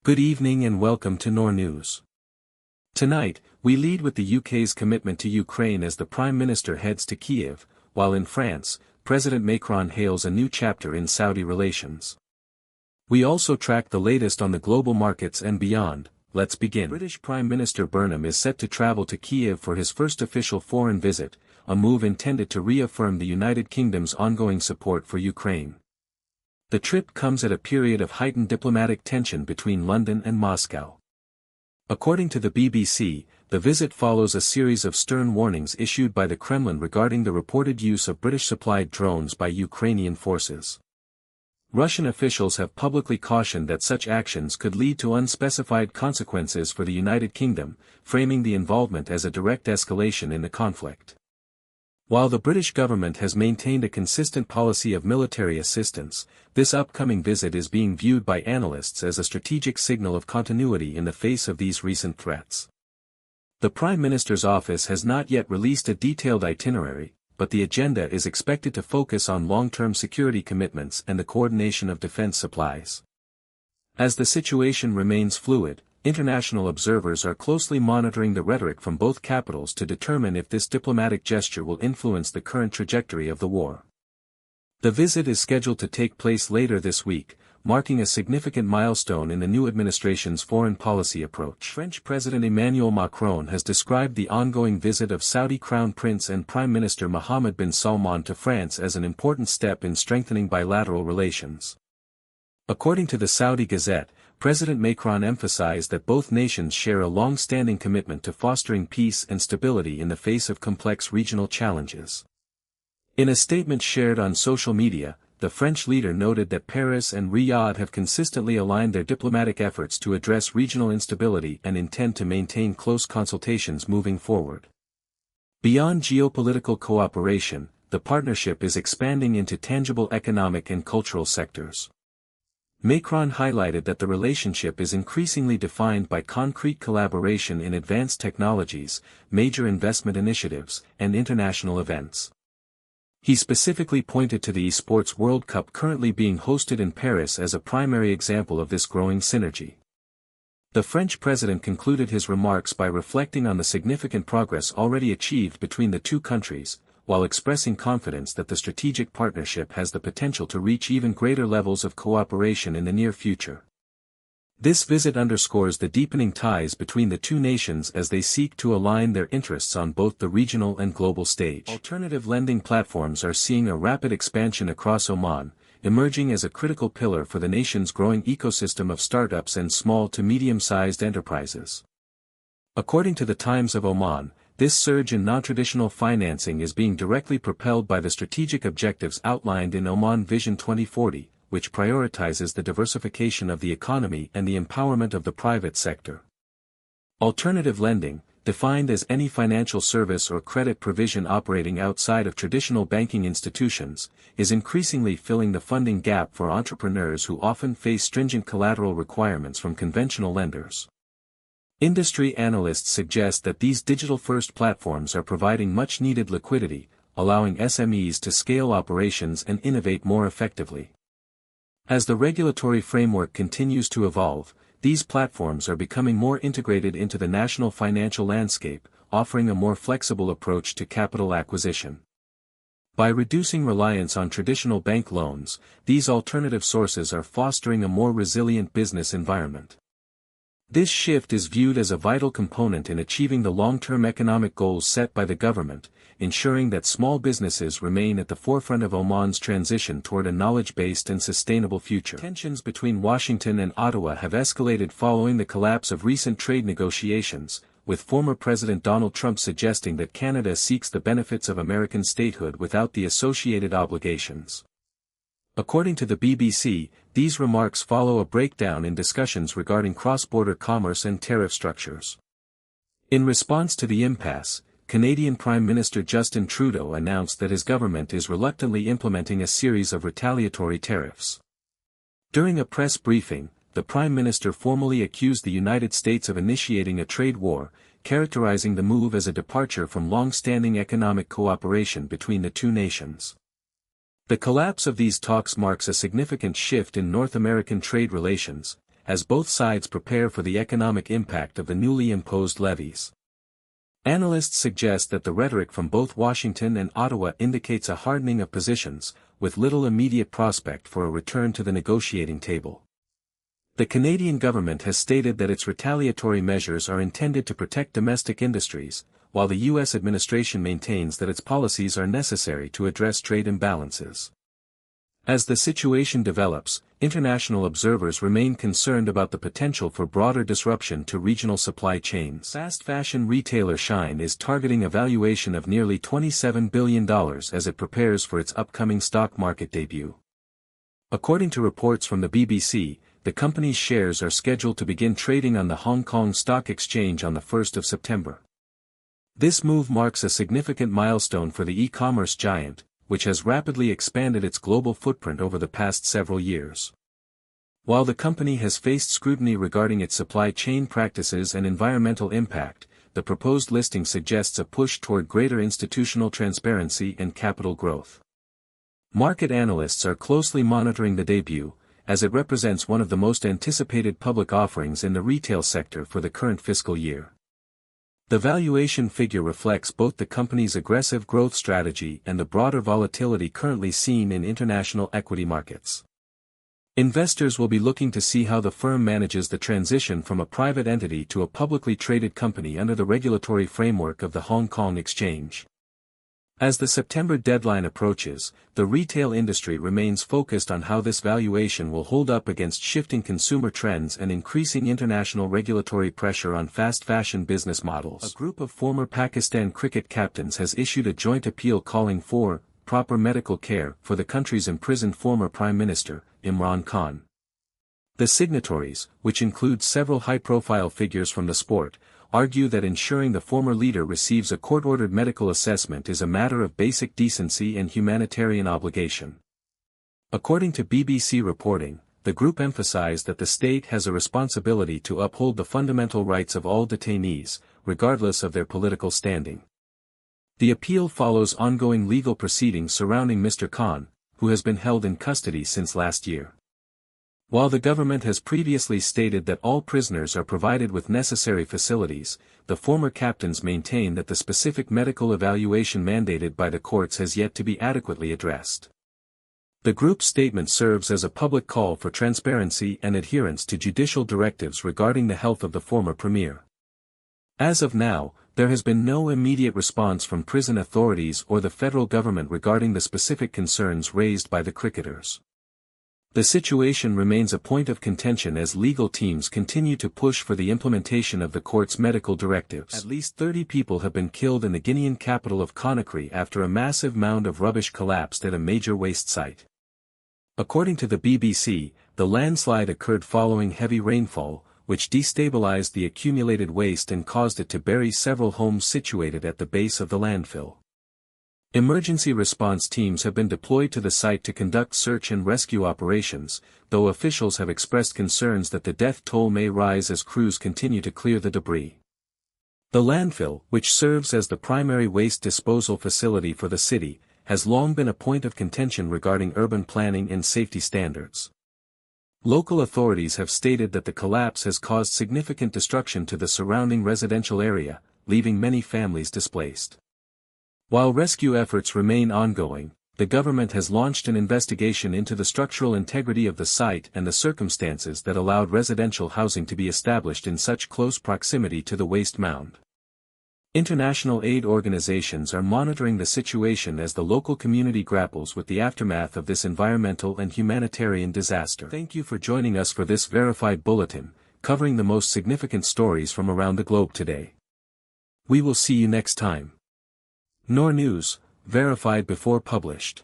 Good evening and welcome to NoorNews. Tonight, we lead with the UK's commitment to Ukraine as the Prime Minister heads to Kyiv, while in France, President Macron hails a new chapter in Saudi relations. We also track the latest on the global markets and beyond. Let's begin. British Prime Minister Burnham is set to travel to Kyiv for his first official foreign visit, a move intended to reaffirm the United Kingdom's ongoing support for Ukraine. The trip comes at a period of heightened diplomatic tension between London and Moscow. According to the BBC, the visit follows a series of stern warnings issued by the Kremlin regarding the reported use of British-supplied drones by Ukrainian forces. Russian officials have publicly cautioned that such actions could lead to unspecified consequences for the United Kingdom, framing the involvement as a direct escalation in the conflict. While the British government has maintained a consistent policy of military assistance, this upcoming visit is being viewed by analysts as a strategic signal of continuity in the face of these recent threats. The Prime Minister's office has not yet released a detailed itinerary, but the agenda is expected to focus on long-term security commitments and the coordination of defense supplies. As the situation remains fluid, international observers are closely monitoring the rhetoric from both capitals to determine if this diplomatic gesture will influence the current trajectory of the war. The visit is scheduled to take place later this week, marking a significant milestone in the new administration's foreign policy approach. French President Emmanuel Macron has described the ongoing visit of Saudi Crown Prince and Prime Minister Mohammed bin Salman to France as an important step in strengthening bilateral relations. According to the Saudi Gazette, President Macron emphasized that both nations share a long-standing commitment to fostering peace and stability in the face of complex regional challenges. In a statement shared on social media, the French leader noted that Paris and Riyadh have consistently aligned their diplomatic efforts to address regional instability and intend to maintain close consultations moving forward. Beyond geopolitical cooperation, the partnership is expanding into tangible economic and cultural sectors. Macron highlighted that the relationship is increasingly defined by concrete collaboration in advanced technologies, major investment initiatives, and international events. He specifically pointed to the Esports World Cup currently being hosted in Paris as a primary example of this growing synergy. The French president concluded his remarks by reflecting on the significant progress already achieved between the two countries, while expressing confidence that the strategic partnership has the potential to reach even greater levels of cooperation in the near future. This visit underscores the deepening ties between the two nations as they seek to align their interests on both the regional and global stage. Alternative lending platforms are seeing a rapid expansion across Oman, emerging as a critical pillar for the nation's growing ecosystem of startups and small to medium-sized enterprises. According to the Times of Oman, this surge in non-traditional financing is being directly propelled by the strategic objectives outlined in Oman Vision 2040, which prioritizes the diversification of the economy and the empowerment of the private sector. Alternative lending, defined as any financial service or credit provision operating outside of traditional banking institutions, is increasingly filling the funding gap for entrepreneurs who often face stringent collateral requirements from conventional lenders. Industry analysts suggest that these digital-first platforms are providing much-needed liquidity, allowing SMEs to scale operations and innovate more effectively. As the regulatory framework continues to evolve, these platforms are becoming more integrated into the national financial landscape, offering a more flexible approach to capital acquisition. By reducing reliance on traditional bank loans, these alternative sources are fostering a more resilient business environment. This shift is viewed as a vital component in achieving the long-term economic goals set by the government, ensuring that small businesses remain at the forefront of Oman's transition toward a knowledge-based and sustainable future. Tensions between Washington and Ottawa have escalated following the collapse of recent trade negotiations, with former President Donald Trump suggesting that Canada seeks the benefits of American statehood without the associated obligations. According to the BBC, these remarks follow a breakdown in discussions regarding cross-border commerce and tariff structures. In response to the impasse, Canadian Prime Minister Justin Trudeau announced that his government is reluctantly implementing a series of retaliatory tariffs. During a press briefing, the Prime Minister formally accused the United States of initiating a trade war, characterizing the move as a departure from long-standing economic cooperation between the two nations. The collapse of these talks marks a significant shift in North American trade relations, as both sides prepare for the economic impact of the newly imposed levies. Analysts suggest that the rhetoric from both Washington and Ottawa indicates a hardening of positions, with little immediate prospect for a return to the negotiating table. The Canadian government has stated that its retaliatory measures are intended to protect domestic industries, while the U.S. administration maintains that its policies are necessary to address trade imbalances. As the situation develops, international observers remain concerned about the potential for broader disruption to regional supply chains. Fast fashion retailer Shein is targeting a valuation of nearly $27 billion as it prepares for its upcoming stock market debut. According to reports from the BBC, the company's shares are scheduled to begin trading on the Hong Kong Stock Exchange on the 1st of September. This move marks a significant milestone for the e-commerce giant, which has rapidly expanded its global footprint over the past several years. While the company has faced scrutiny regarding its supply chain practices and environmental impact, the proposed listing suggests a push toward greater institutional transparency and capital growth. Market analysts are closely monitoring the debut, as it represents one of the most anticipated public offerings in the retail sector for the current fiscal year. The valuation figure reflects both the company's aggressive growth strategy and the broader volatility currently seen in international equity markets. Investors will be looking to see how the firm manages the transition from a private entity to a publicly traded company under the regulatory framework of the Hong Kong Exchange. As the September deadline approaches, the retail industry remains focused on how this valuation will hold up against shifting consumer trends and increasing international regulatory pressure on fast fashion business models. A group of former Pakistan cricket captains has issued a joint appeal calling for proper medical care for the country's imprisoned former Prime Minister, Imran Khan. The signatories, which include several high-profile figures from the sport, argue that ensuring the former leader receives a court-ordered medical assessment is a matter of basic decency and humanitarian obligation. According to BBC reporting, the group emphasized that the state has a responsibility to uphold the fundamental rights of all detainees, regardless of their political standing. The appeal follows ongoing legal proceedings surrounding Mr. Khan, who has been held in custody since last year. While the government has previously stated that all prisoners are provided with necessary facilities, the former captains maintain that the specific medical evaluation mandated by the courts has yet to be adequately addressed. The group's statement serves as a public call for transparency and adherence to judicial directives regarding the health of the former premier. As of now, there has been no immediate response from prison authorities or the federal government regarding the specific concerns raised by the cricketers. The situation remains a point of contention as legal teams continue to push for the implementation of the court's medical directives. At least 30 people have been killed in the Guinean capital of Conakry after a massive mound of rubbish collapsed at a major waste site. According to the BBC, the landslide occurred following heavy rainfall, which destabilized the accumulated waste and caused it to bury several homes situated at the base of the landfill. Emergency response teams have been deployed to the site to conduct search and rescue operations, though officials have expressed concerns that the death toll may rise as crews continue to clear the debris. The landfill, which serves as the primary waste disposal facility for the city, has long been a point of contention regarding urban planning and safety standards. Local authorities have stated that the collapse has caused significant destruction to the surrounding residential area, leaving many families displaced. While rescue efforts remain ongoing, the government has launched an investigation into the structural integrity of the site and the circumstances that allowed residential housing to be established in such close proximity to the waste mound. International aid organizations are monitoring the situation as the local community grapples with the aftermath of this environmental and humanitarian disaster. Thank you for joining us for this verified bulletin, covering the most significant stories from around the globe today. We will see you next time. NoorNews, verified before published.